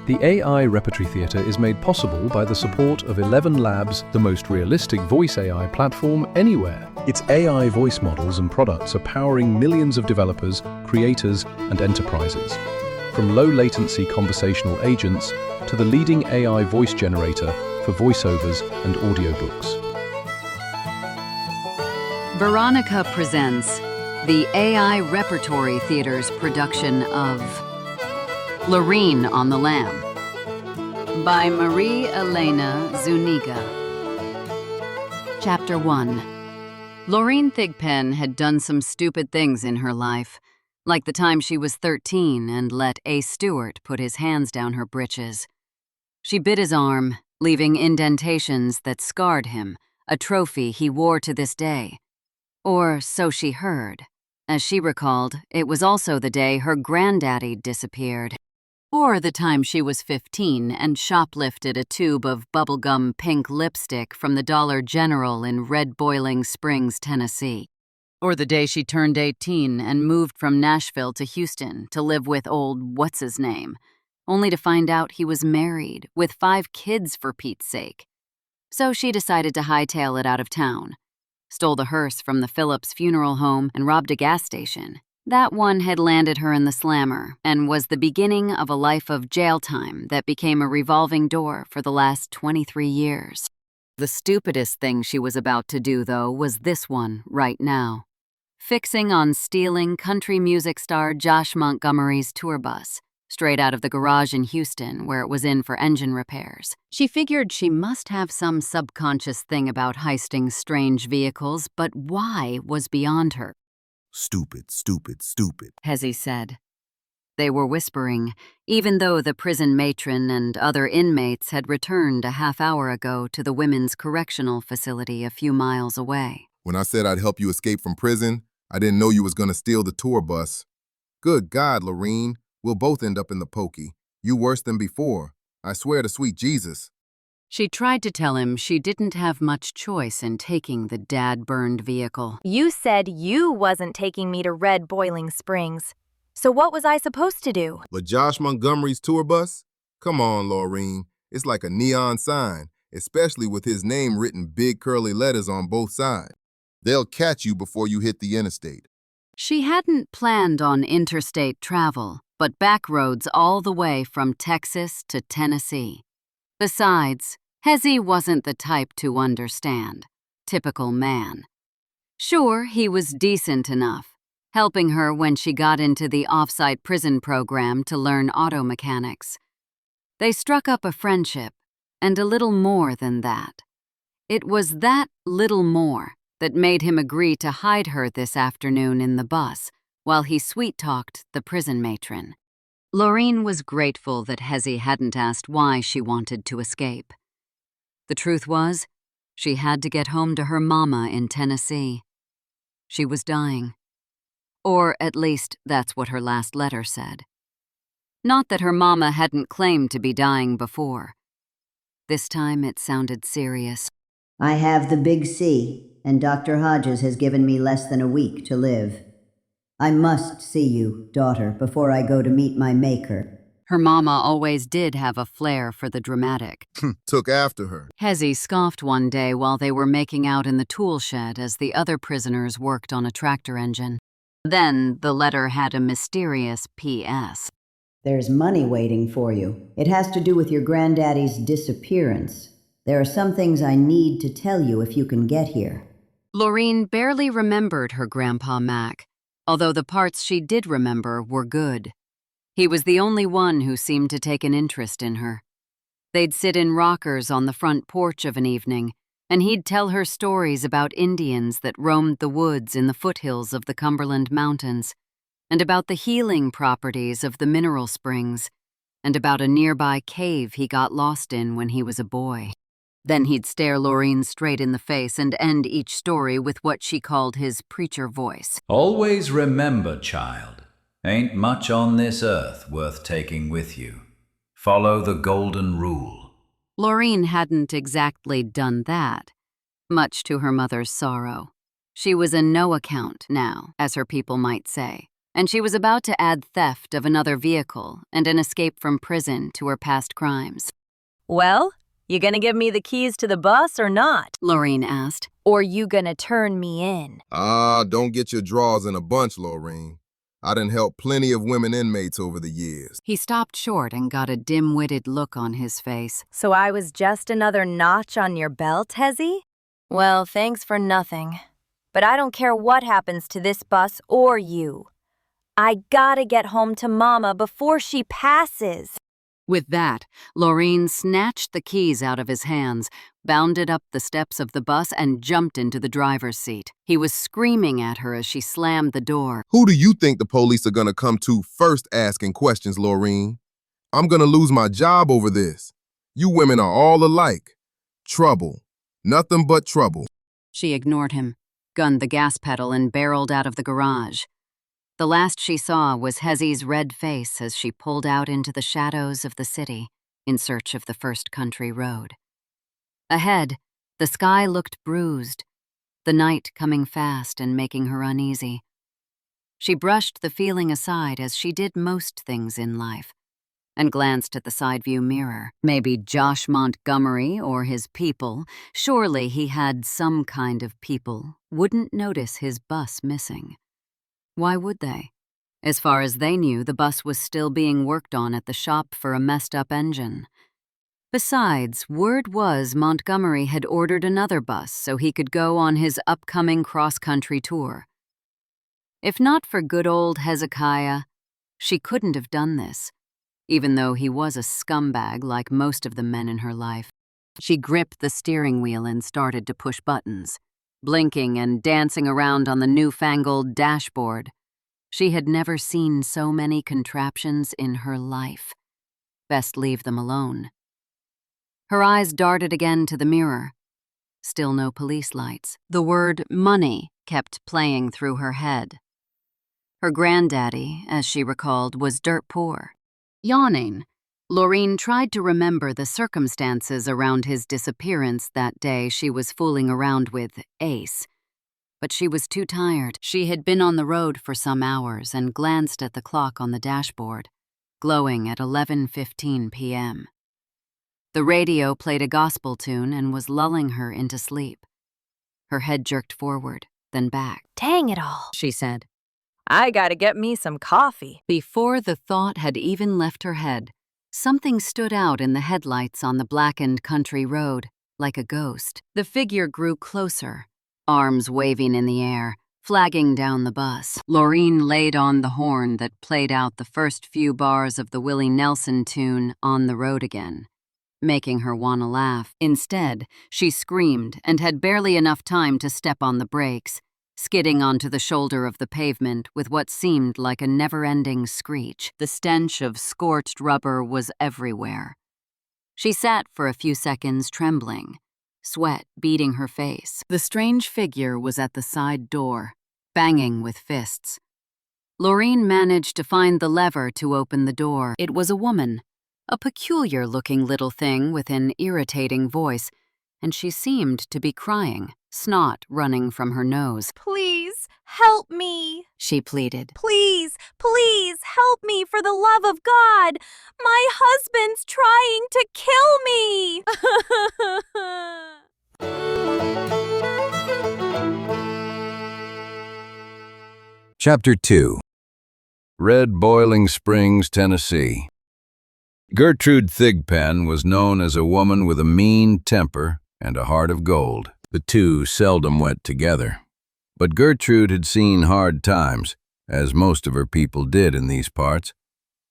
The AI Repertory Theatre is made possible by the support of 11 Labs, the most realistic voice AI platform anywhere. Its AI voice models and products are powering millions of developers, creators, and enterprises. From low-latency conversational agents to the leading AI voice generator for voiceovers and audiobooks. Veronica presents the AI Repertory Theater's production of LOREEN on the Lam by Marie Elena Zuniga. Chapter 1. Loreen Thigpen had done some stupid things in her life, like the time she was 13 and let A. Stewart put his hands down her britches. She bit his arm, leaving indentations that scarred him, a trophy he wore to this day. Or so she heard. As she recalled, it was also the day her granddaddy disappeared. Or the time she was 15 and shoplifted a tube of bubblegum pink lipstick from the Dollar General in Red Boiling Springs, Tennessee. Or the day she turned 18 and moved from Nashville to Houston to live with old what's-his-name, only to find out he was married, with 5 kids for Pete's sake. So she decided to hightail it out of town. Stole the hearse from the Phillips funeral home and robbed a gas station. That one had landed her in the slammer and was the beginning of a life of jail time that became a revolving door for the last 23 years. The stupidest thing she was about to do, though, was this one right now. Fixing on stealing country music star Josh Montgomery's tour bus, straight out of the garage in Houston where it was in for engine repairs. She figured she must have some subconscious thing about heisting strange vehicles, but why was beyond her. Stupid, stupid, stupid, Hezzy said. They were whispering, even though the prison matron and other inmates had returned a half hour ago to the women's correctional facility a few miles away. When I said I'd help you escape from prison, I didn't know you was gonna steal the tour bus. Good God, Loreen, we'll both end up in the pokey. You worse than before. I swear to sweet Jesus. She tried to tell him she didn't have much choice in taking the dad-burned vehicle. You said you wasn't taking me to Red Boiling Springs. So what was I supposed to do? But Josh Montgomery's tour bus? Come on, Loreen. It's like a neon sign, especially with his name written big curly letters on both sides. They'll catch you before you hit the interstate. She hadn't planned on interstate travel, but back roads all the way from Texas to Tennessee. Besides, Hezzy wasn't the type to understand. Typical man. Sure, he was decent enough, helping her when she got into the off-site prison program to learn auto mechanics. They struck up a friendship, and a little more than that. It was that little more that made him agree to hide her this afternoon in the bus while he sweet-talked the prison matron. Loreen was grateful that Hezzy hadn't asked why she wanted to escape. The truth was, she had to get home to her mama in Tennessee. She was dying. Or at least that's what her last letter said. Not that her mama hadn't claimed to be dying before. This time it sounded serious. I have the big C, and Dr. Hodges has given me less than a week to live. I must see you, daughter, before I go to meet my maker. Her mama always did have a flair for the dramatic. Took after her. Hezzy scoffed one day while they were making out in the tool shed as the other prisoners worked on a tractor engine. Then the letter had a mysterious P.S. There's money waiting for you. It has to do with your granddaddy's disappearance. There are some things I need to tell you if you can get here. Loreen barely remembered her Grandpa Mac, although the parts she did remember were good. He was the only one who seemed to take an interest in her. They'd sit in rockers on the front porch of an evening, and he'd tell her stories about Indians that roamed the woods in the foothills of the Cumberland Mountains, and about the healing properties of the mineral springs, and about a nearby cave he got lost in when he was a boy. Then he'd stare Loreen straight in the face and end each story with what she called his preacher voice. Always remember, child, ain't much on this earth worth taking with you. Follow the golden rule. Loreen hadn't exactly done that, much to her mother's sorrow. She was a no account now, as her people might say. and she was about to add theft of another vehicle and an escape from prison to her past crimes. Well, you gonna give me the keys to the bus or not? Loreen asked. Or you gonna turn me in? Don't get your drawers in a bunch, Loreen. I done helped plenty of women inmates over the years. He stopped short and got a dim-witted look on his face. So I was just another notch on your belt, Hezzy? Well, thanks for nothing. But I don't care what happens to this bus or you. I gotta get home to Mama before she passes. With that, Loreen snatched the keys out of his hands, bounded up the steps of the bus, and jumped into the driver's seat. He was screaming at her as she slammed the door. Who do you think the police are gonna come to first asking questions, Loreen? I'm gonna lose my job over this. You women are all alike. Trouble. Nothing but trouble. She ignored him, gunned the gas pedal, and barreled out of the garage. The last she saw was Hezzy's red face as she pulled out into the shadows of the city in search of the first country road. Ahead, the sky looked bruised, the night coming fast and making her uneasy. She brushed the feeling aside as she did most things in life, and glanced at the side view mirror. Maybe Josh Montgomery or his people, surely he had some kind of people, wouldn't notice his bus missing. Why would they? As far as they knew, the bus was still being worked on at the shop for a messed-up engine. Besides, word was Montgomery had ordered another bus so he could go on his upcoming cross-country tour. If not for good old Hezekiah, she couldn't have done this, even though he was a scumbag like most of the men in her life. She gripped the steering wheel and started to push buttons, blinking and dancing around on the newfangled dashboard. She had never seen so many contraptions in her life. Best leave them alone. Her eyes darted again to the mirror. Still no police lights. The word money kept playing through her head. Her granddaddy, as she recalled, was dirt poor. Yawning, Loreen tried to remember the circumstances around his disappearance that day she was fooling around with Ace. But she was too tired. She had been on the road for some hours and glanced at the clock on the dashboard, glowing at 11:15 p.m. The radio played a gospel tune and was lulling her into sleep. Her head jerked forward, then back. Dang it all, She said. I gotta get me some coffee. Before the thought had even left her head, something stood out in the headlights on the blackened country road, like a ghost. The figure grew closer, arms waving in the air, flagging down the bus. Loreen laid on the horn that played out the first few bars of the Willie Nelson tune On the Road Again, making her want to laugh. Instead, she screamed and had barely enough time to step on the brakes, skidding onto the shoulder of the pavement with what seemed like a never-ending screech. The stench of scorched rubber was everywhere. She sat for a few seconds trembling, sweat beading her face. The strange figure was at the side door, banging with fists. Loreen managed to find the lever to open the door. It was a woman, a peculiar-looking little thing with an irritating voice, and she seemed to be crying, snot running from her nose. Please, help me. She pleaded. Please, please, help me for the love of God. My husband's trying to kill me. Chapter 2. Red Boiling Springs, Tennessee. Gertrude Thigpen was known as a woman with a mean temper and a heart of gold. The two seldom went together. But Gertrude had seen hard times, as most of her people did in these parts,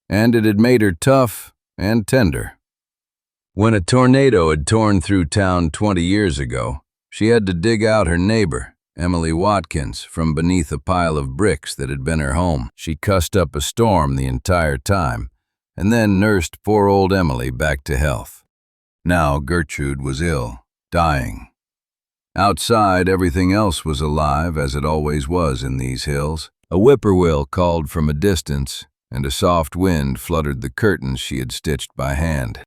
and it had made her tough and tender. When a tornado had torn through town 20 years ago, she had to dig out her neighbor, Emily Watkins, from beneath a pile of bricks that had been her home. She cussed up a storm the entire time, and then nursed poor old Emily back to health. Now Gertrude was ill, dying. Outside, everything else was alive, as it always was in these hills. A whippoorwill called from a distance, and a soft wind fluttered the curtains she had stitched by hand.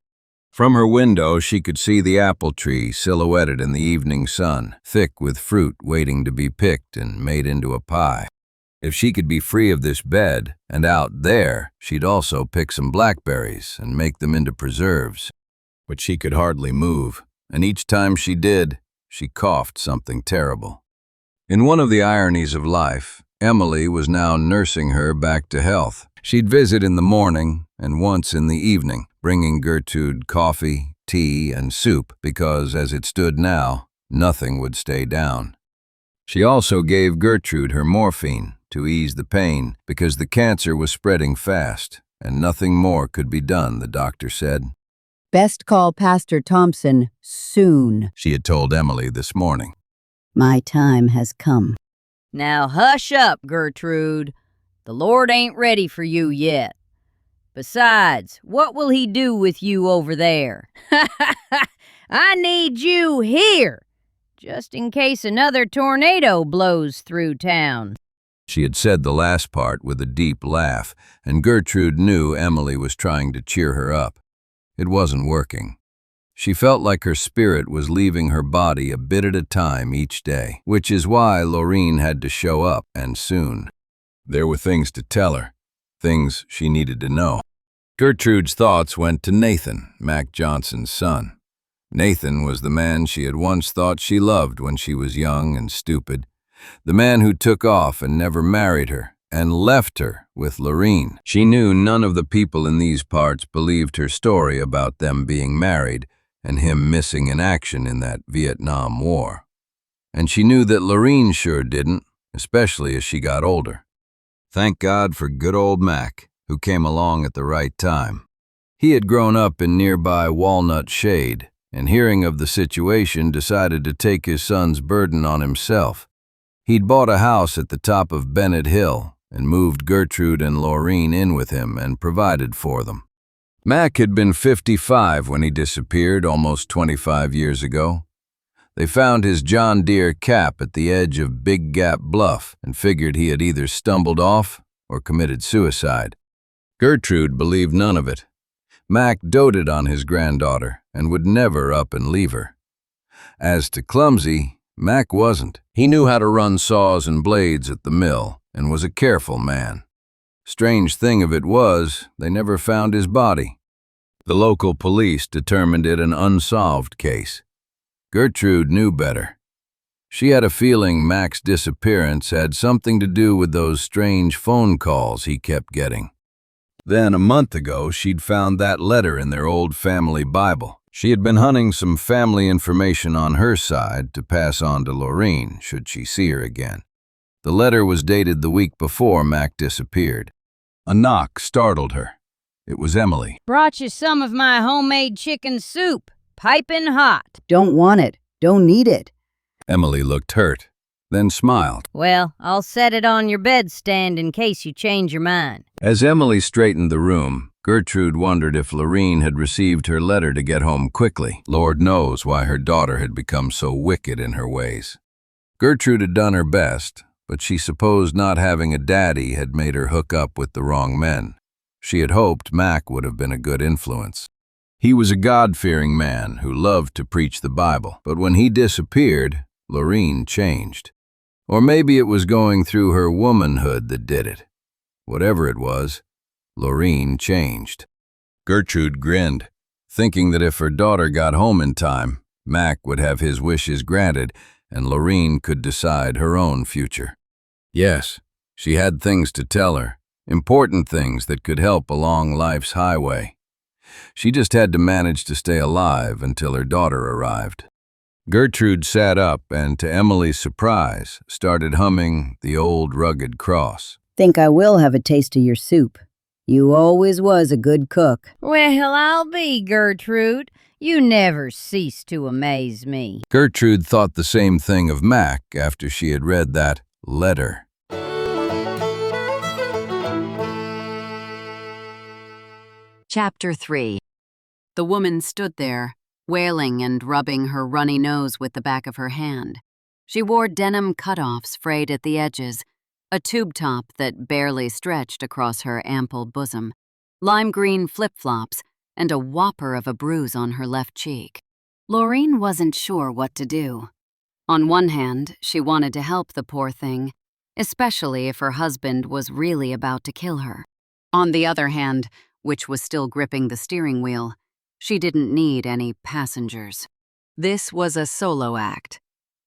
From her window, she could see the apple tree silhouetted in the evening sun, thick with fruit waiting to be picked and made into a pie. If she could be free of this bed and out there, she'd also pick some blackberries and make them into preserves. But she could hardly move, and each time she did, she coughed something terrible. In one of the ironies of life, Emily was now nursing her back to health. She'd visit in the morning and once in the evening, bringing Gertrude coffee, tea, and soup because, as it stood now, nothing would stay down. She also gave Gertrude her morphine to ease the pain because the cancer was spreading fast and nothing more could be done, the doctor said. Best call Pastor Thompson soon, She had told Emily this morning. My time has come. Now hush up, Gertrude. The Lord ain't ready for you yet. Besides, what will he do with you over there? I need you here, just in case another tornado blows through town. She had said the last part with a deep laugh, and Gertrude knew Emily was trying to cheer her up. It wasn't working. She felt like her spirit was leaving her body a bit at a time each day, which is why Loreen had to show up, and soon. There were things to tell her, things she needed to know. Gertrude's thoughts went to Nathan, Mac Johnson's son. Nathan was the man she had once thought she loved when she was young and stupid, the man who took off and never married her, and left her with Loreen. She knew none of the people in these parts believed her story about them being married and him missing in action in that Vietnam War. And she knew that Loreen sure didn't, especially as she got older. Thank God for good old Mac, who came along at the right time. He had grown up in nearby Walnut Shade, and hearing of the situation decided to take his son's burden on himself. He'd bought a house at the top of Bennett Hill and moved Gertrude and Loreen in with him and provided for them. Mac had been 55 when he disappeared almost 25 years ago. They found his John Deere cap at the edge of Big Gap Bluff and figured he had either stumbled off or committed suicide. Gertrude believed none of it. Mac doted on his granddaughter and would never up and leave her. As to clumsy, Mac wasn't. He knew how to run saws and blades at the mill and was a careful man. Strange thing of it was, they never found his body. The local police determined it an unsolved case. Gertrude knew better. She had a feeling Mac's disappearance had something to do with those strange phone calls he kept getting. Then, a month ago, she'd found that letter in their old family Bible. She had been hunting some family information on her side to pass on to Loreen, should she see her again. The letter was dated the week before Mac disappeared. A knock startled her. It was Emily. Brought you some of my homemade chicken soup, piping hot. Don't want it. Don't need it. Emily looked hurt, then smiled. Well, I'll set it on your bedstand in case you change your mind. As Emily straightened the room, Gertrude wondered if Loreen had received her letter to get home quickly. Lord knows why her daughter had become so wicked in her ways. Gertrude had done her best, but she supposed not having a daddy had made her hook up with the wrong men. She had hoped Mac would have been a good influence. He was a God-fearing man who loved to preach the Bible, but when he disappeared, Loreen changed. Or maybe it was going through her womanhood that did it. Whatever it was, Loreen changed. Gertrude grinned, thinking that if her daughter got home in time, Mac would have his wishes granted and Loreen could decide her own future. Yes, she had things to tell her, important things that could help along life's highway. She just had to manage to stay alive until her daughter arrived. Gertrude sat up and, to Emily's surprise, started humming The Old Rugged Cross. Think I will have a taste of your soup. You always was a good cook. Well, I'll be, Gertrude. You never cease to amaze me. Gertrude thought the same thing of Mac after she had read that letter. Chapter 3. The woman stood there, wailing and rubbing her runny nose with the back of her hand. She wore denim cutoffs frayed at the edges, a tube top that barely stretched across her ample bosom, lime green flip-flops, and a whopper of a bruise on her left cheek. Loreen wasn't sure what to do. On one hand, she wanted to help the poor thing, especially if her husband was really about to kill her. On the other hand, which was still gripping the steering wheel, she didn't need any passengers. This was a solo act.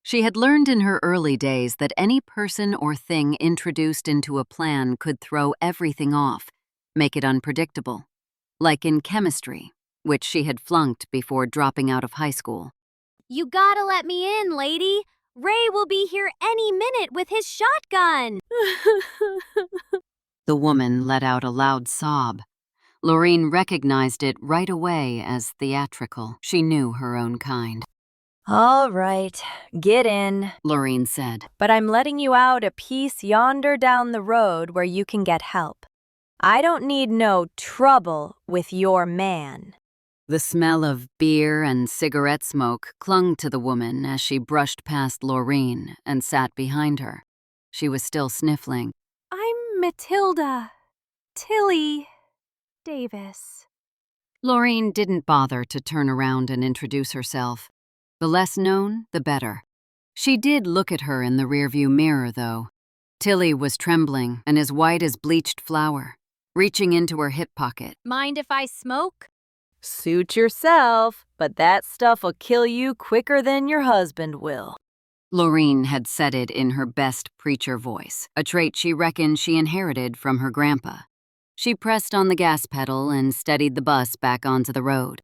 She had learned in her early days that any person or thing introduced into a plan could throw everything off, make it unpredictable. Like in chemistry, which she had flunked before dropping out of high school. You gotta let me in, lady. Ray will be here any minute with his shotgun. The woman let out a loud sob. Loreen recognized it right away as theatrical. She knew her own kind. All right, get in. Loreen said. But I'm letting you out a piece yonder down the road where you can get help. I don't need no trouble with your man. The smell of beer and cigarette smoke clung to the woman as she brushed past Loreen and sat behind her. She was still sniffling. I'm Matilda Tilly Davis. Loreen didn't bother to turn around and introduce herself. The less known, the better. She did look at her in the rearview mirror, though. Tilly was trembling and as white as bleached flour, reaching into her hip pocket. Mind if I smoke? Suit yourself, but that stuff'll kill you quicker than your husband will. Loreen had said it in her best preacher voice, a trait she reckoned she inherited from her grandpa. She pressed on the gas pedal and steadied the bus back onto the road.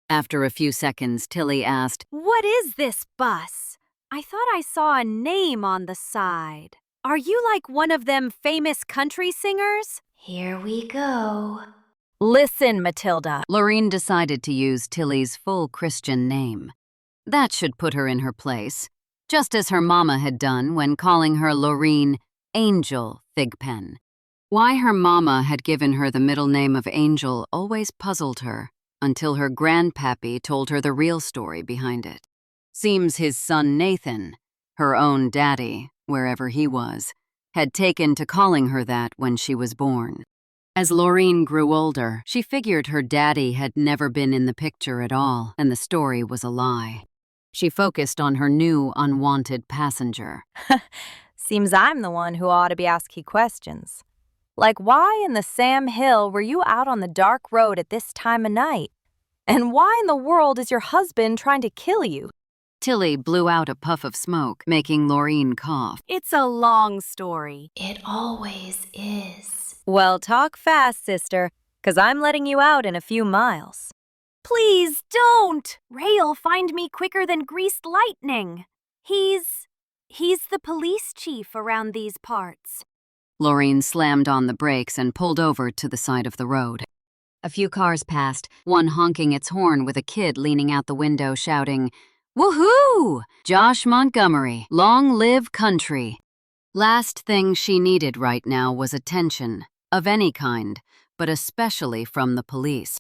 After a few seconds, Tilly asked, What is this bus? I thought I saw a name on the side. Are you like one of them famous country singers? Here we go. Listen, Matilda. Loreen decided to use Tilly's full Christian name. That should put her in her place, just as her mama had done when calling her Loreen Angel Thigpen. Why her mama had given her the middle name of Angel always puzzled her, until her grandpappy told her the real story behind it. Seems his son Nathan, her own daddy, wherever he was, had taken to calling her that when she was born. As Loreen grew older, she figured her daddy had never been in the picture at all, and the story was a lie. She focused on her new unwanted passenger. Seems I'm the one who ought to be asking questions. Like, why in the Sam Hill were you out on the dark road at this time of night? And why in the world is your husband trying to kill you? Tilly blew out a puff of smoke, making Loreen cough. It's a long story. It always is. Well, talk fast, sister, 'cause I'm letting you out in a few miles. Please don't! Ray'll find me quicker than greased lightning. He's the police chief around these parts. Loreen slammed on the brakes and pulled over to the side of the road. A few cars passed, one honking its horn with a kid leaning out the window shouting, "Woohoo! Josh Montgomery, long live country!" Last thing she needed right now was attention, of any kind, but especially from the police.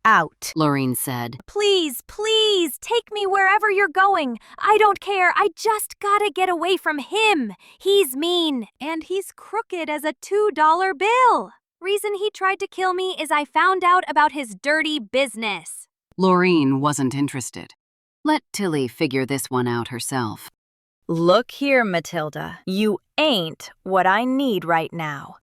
Out, Loreen said. Please, please, take me wherever you're going. I don't care. I just gotta get away from him. He's mean, and he's crooked as a $2 bill. Reason he tried to kill me is I found out about his dirty business. Loreen wasn't interested. Let Tilly figure this one out herself. Look here, Matilda. You ain't what I need right now.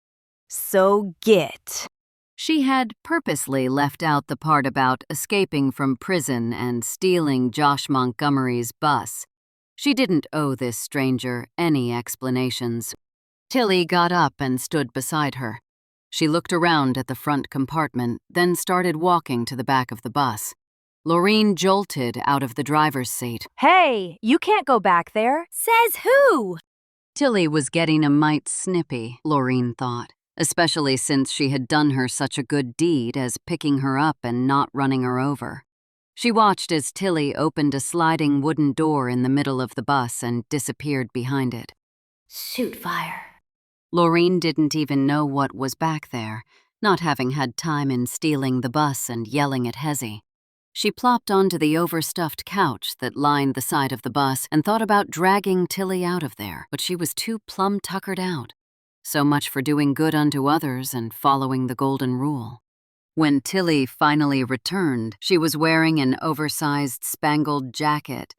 So get. She had purposely left out the part about escaping from prison and stealing Josh Montgomery's bus. She didn't owe this stranger any explanations. Tilly got up and stood beside her. She looked around at the front compartment, then started walking to the back of the bus. Loreen jolted out of the driver's seat. Hey, you can't go back there. Says who? Tilly was getting a mite snippy, Loreen thought, especially since she had done her such a good deed as picking her up and not running her over. She watched as Tilly opened a sliding wooden door in the middle of the bus and disappeared behind it. Shoot fire. Loreen didn't even know what was back there, not having had time in stealing the bus and yelling at Hezzy. She plopped onto the overstuffed couch that lined the side of the bus and thought about dragging Tilly out of there, but she was too plumb tuckered out. So much for doing good unto others and following the golden rule. When Tilly finally returned, she was wearing an oversized spangled jacket,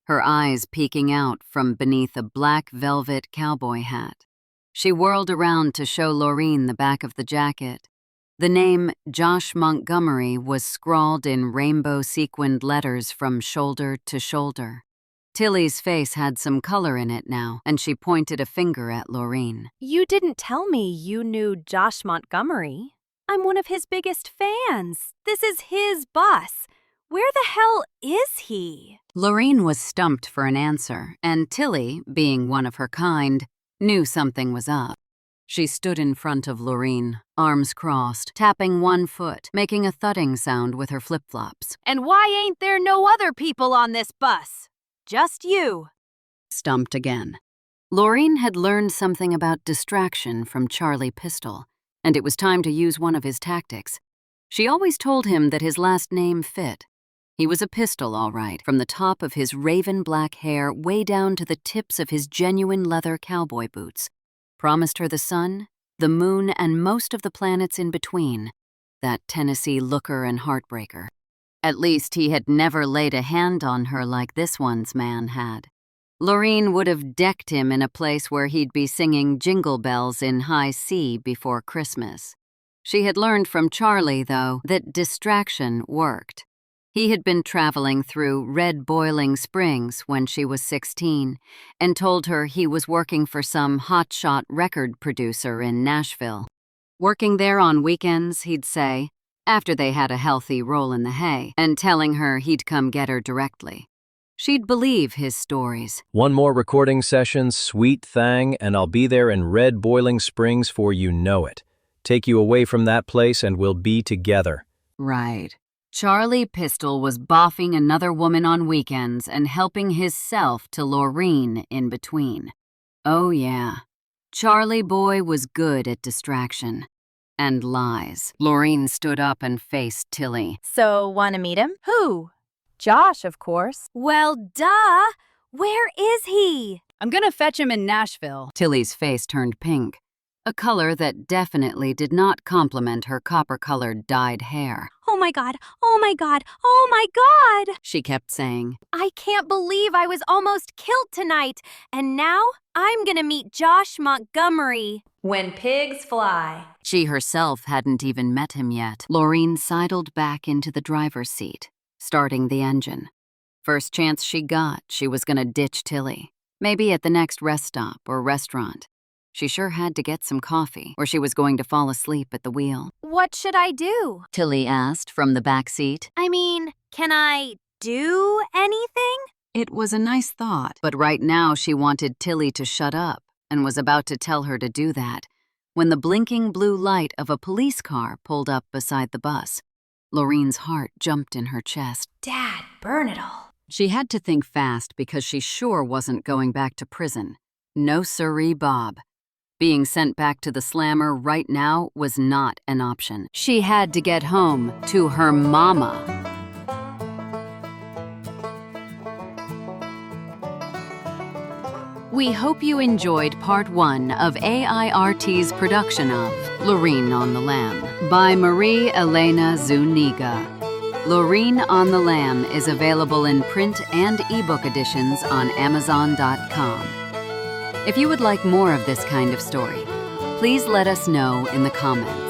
her eyes peeking out from beneath a black velvet cowboy hat. She whirled around to show Loreen the back of the jacket. The name Josh Montgomery was scrawled in rainbow-sequined letters from shoulder to shoulder. Tilly's face had some color in it now, and she pointed a finger at Loreen. You didn't tell me you knew Josh Montgomery. I'm one of his biggest fans. This is his bus. Where the hell is he? Loreen was stumped for an answer, and Tilly, being one of her kind, knew something was up. She stood in front of Loreen, arms crossed, tapping one foot, making a thudding sound with her flip-flops. And why ain't there no other people on this bus? Just you. Stumped again. Loreen had learned something about distraction from Charlie Pistol, and it was time to use one of his tactics. She always told him that his last name fit. He was a pistol, all right, from the top of his raven black hair way down to the tips of his genuine leather cowboy boots. Promised her the sun, the moon, and most of the planets in between. That Tennessee looker and heartbreaker. At least he had never laid a hand on her like this one's man had. Loreen would have decked him in a place where he'd be singing Jingle Bells in high C before Christmas. She had learned from Charlie, though, that distraction worked. He had been traveling through Red Boiling Springs when she was 16 and told her he was working for some hotshot record producer in Nashville. Working there on weekends, he'd say, after they had a healthy roll in the hay, and telling her he'd come get her directly. She'd believe his stories. One more recording session, sweet thing, and I'll be there in Red Boiling Springs for you know it. Take you away from that place and we'll be together. Right. Charlie Pistol was boffing another woman on weekends and helping hisself to Loreen in between. Oh yeah, Charlie boy was good at distraction. And lies. Loreen stood up and faced Tilly. So, wanna meet him? Who? Josh, of course. Well, duh! Where is he? I'm gonna fetch him in Nashville. Tilly's face turned pink, a color that definitely did not complement her copper-colored dyed hair. Oh my god, oh my god, oh my god! She kept saying. I can't believe I was almost killed tonight, and now I'm gonna meet Josh Montgomery. When pigs fly. She herself hadn't even met him yet. Loreen sidled back into the driver's seat, starting the engine. First chance she got, she was gonna ditch Tilly. Maybe at the next rest stop or restaurant. She sure had to get some coffee, or she was going to fall asleep at the wheel. What should I do? Tilly asked from the back seat. I mean, can I do anything? It was a nice thought, but right now she wanted Tilly to shut up and was about to tell her to do that when the blinking blue light of a police car pulled up beside the bus. Loreen's heart jumped in her chest. Dad, burn it all. She had to think fast because she sure wasn't going back to prison. No siree, Bob. Being sent back to the slammer right now was not an option. She had to get home to her mama. We hope you enjoyed part 1 of AIRT's production of Loreen on the Lam by Marie Elena Zuniga. Loreen on the Lam is available in print and ebook editions on Amazon.com. If you would like more of this kind of story, please let us know in the comments.